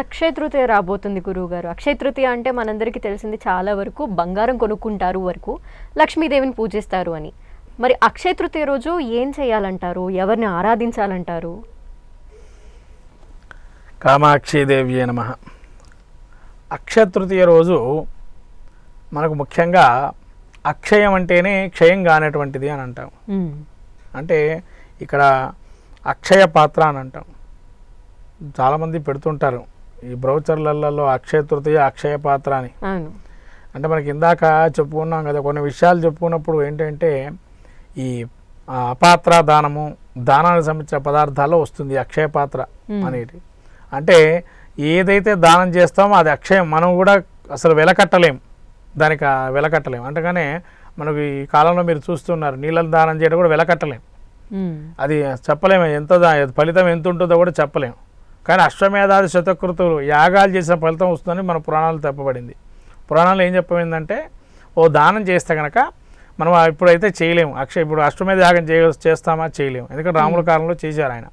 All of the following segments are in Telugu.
అక్షయ తృతీయ రాబోతుంది గురువుగారు. అక్షయ తృతీయ అంటే మనందరికీ తెలిసింది చాలా వరకు బంగారం కొనుక్కుంటారు వరకు లక్ష్మీదేవిని పూజిస్తారు అని. మరి అక్షయ తృతీయ రోజు ఏం చేయాలంటారు? ఎవరిని ఆరాధించాలంటారు? కామాక్షీదేవ్యే నమః. అక్షయ తృతీయ రోజు మనకు ముఖ్యంగా అక్షయం అంటేనే క్షయం కానటువంటిది అని అంటాం. అంటే ఇక్కడ అక్షయ పాత్ర అని అంటాం. చాలామంది పెడుతుంటారు ఈ బ్రౌచర్లలో అక్షయ తృతీయ అక్షయ పాత్ర అని. అంటే మనకి ఇందాక చెప్పుకున్నాం కదా, కొన్ని విషయాలు చెప్పుకున్నప్పుడు ఏంటంటే ఈ అపాత్ర దానము, దానానికి సంబంధించిన పదార్థాల్లో వస్తుంది అక్షయ పాత్ర అనేది. అంటే ఏదైతే దానం చేస్తామో అది అక్షయం, మనం కూడా అసలు వెలకట్టలేం, దానికి వెలకట్టలేం. అంటేగానే మనకు ఈ కాలంలో మీరు చూస్తున్నారు నీళ్ళని దానం చేయడం కూడా వెలకట్టలేం, అది చెప్పలేము, ఎంత ఫలితం ఎంత ఉంటుందో కూడా చెప్పలేము. కానీ అశ్వమేధాది శతకృతులు యాగాలు చేసిన ఫలితం వస్తుందని మన పురాణాలు చెప్పబడింది. పురాణాలు ఏం చెప్పబడిందంటే, ఓ దానం చేస్తే కనుక మనం ఇప్పుడైతే చేయలేము, ఇప్పుడు అశ్వమేధ యాగం చేస్తామా చేయలేము. ఎందుకంటే రాముల కాలంలో చేశారు ఆయన.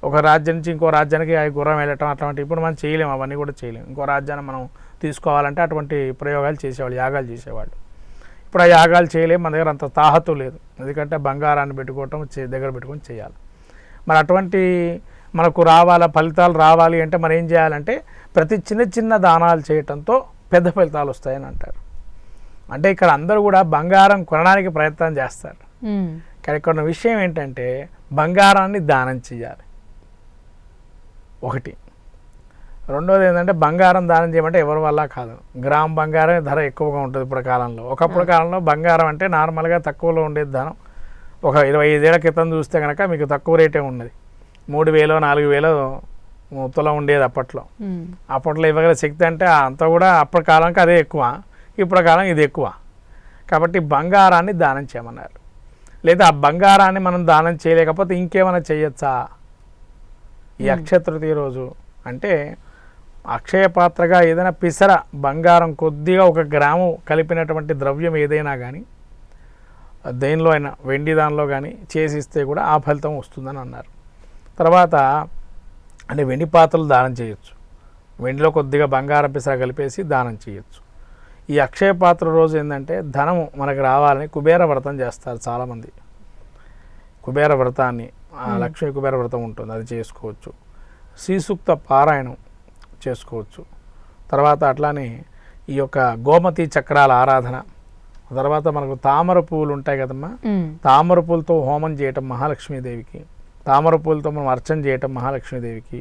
ఒక రాజ్యం నుంచి ఇంకో రాజ్యానికి గుర్రం వెళ్ళటం అట్లాంటి ఇప్పుడు మనం చేయలేము, అవన్నీ కూడా చేయలేము. ఇంకో రాజ్యాన్ని మనం తీసుకోవాలంటే అటువంటి ప్రయోగాలు చేసేవాళ్ళు, యాగాలు చేసేవాళ్ళు. ఇప్పుడు ఆ యాగాలు చేయలేము, మన దగ్గర అంత తాహతు లేదు. ఎందుకంటే బంగారాన్ని పెట్టుకోవటం దగ్గర పెట్టుకొని చేయాలి. మరి అటువంటి మనకు ఫలితాలు రావాలి అంటే మనం ఏం చేయాలంటే ప్రతి చిన్న చిన్న దానాలు చేయటంతో పెద్ద ఫలితాలు వస్తాయని అంటారు. అంటే ఇక్కడ అందరూ కూడా బంగారం కొనడానికి ప్రయత్నం చేస్తారు. కానీ ఇక్కడ విషయం ఏంటంటే బంగారాన్ని దానం చేయాలి ఒకటి. రెండోది ఏంటంటే బంగారం దానం చేయమంటే ఎవరి వల్ల కాదు. గ్రామ్ బంగారం ధర ఎక్కువగా ఉంటుంది ఇప్పుడు కాలంలో. ఒకప్పుడు కాలంలో బంగారం అంటే నార్మల్గా తక్కువలో ఉండేది ధనం. ఒక 25 ఏళ్ల క్రితం చూస్తే కనుక మీకు తక్కువ రేటే ఉన్నది. 3,000 4,000 తులం ఉండేది అప్పట్లో. అప్పట్లో ఇవ్వగల శక్తి అంటే అంతా కూడా అప్పటి కాలానికి అదే ఎక్కువ, ఇప్పుడు కాలం ఇది ఎక్కువ. కాబట్టి బంగారాన్ని దానం చేయమన్నారు. లేదా ఆ బంగారాన్ని మనం దానం చేయలేకపోతే ఇంకేమైనా చేయొచ్చా ఈ అక్షయ తృతీయ రోజు అంటే? అక్షయ పాత్రగా ఏదైనా పిసర బంగారం కొద్దిగా 1 గ్రాము కలిపినటువంటి ద్రవ్యం ఏదైనా కానీ దేనిలో అయినా వెండి దానిలో కానీ చేసిస్తే కూడా ఆ ఫలితం వస్తుందని అన్నారు. తర్వాత అంటే వెండి పాత్రలు దానం చేయొచ్చు, వెండిలో కొద్దిగా బంగారం పిసర కలిపేసి దానం చేయొచ్చు. ఈ అక్షయ పాత్ర రోజు ఏంటంటే ధనము మనకు రావాలని కుబేర వ్రతం చేస్తారు చాలామంది. కుబేర వ్రతాన్ని, లక్ష్మీ కుబేర వ్రతం ఉంటుంది, అది చేసుకోవచ్చు. శ్రీసూక్త పారాయణం చేసుకోవచ్చు. తర్వాత అట్లానే ఈ యొక్క గోమతి చక్రాల ఆరాధన, తర్వాత మనకు తామర పువ్వులు ఉంటాయి కదమ్మా, తామర పూలతో హోమం చేయటం మహాలక్ష్మీదేవికి, తామర పూలతో మనం అర్చన చేయటం మహాలక్ష్మీదేవికి,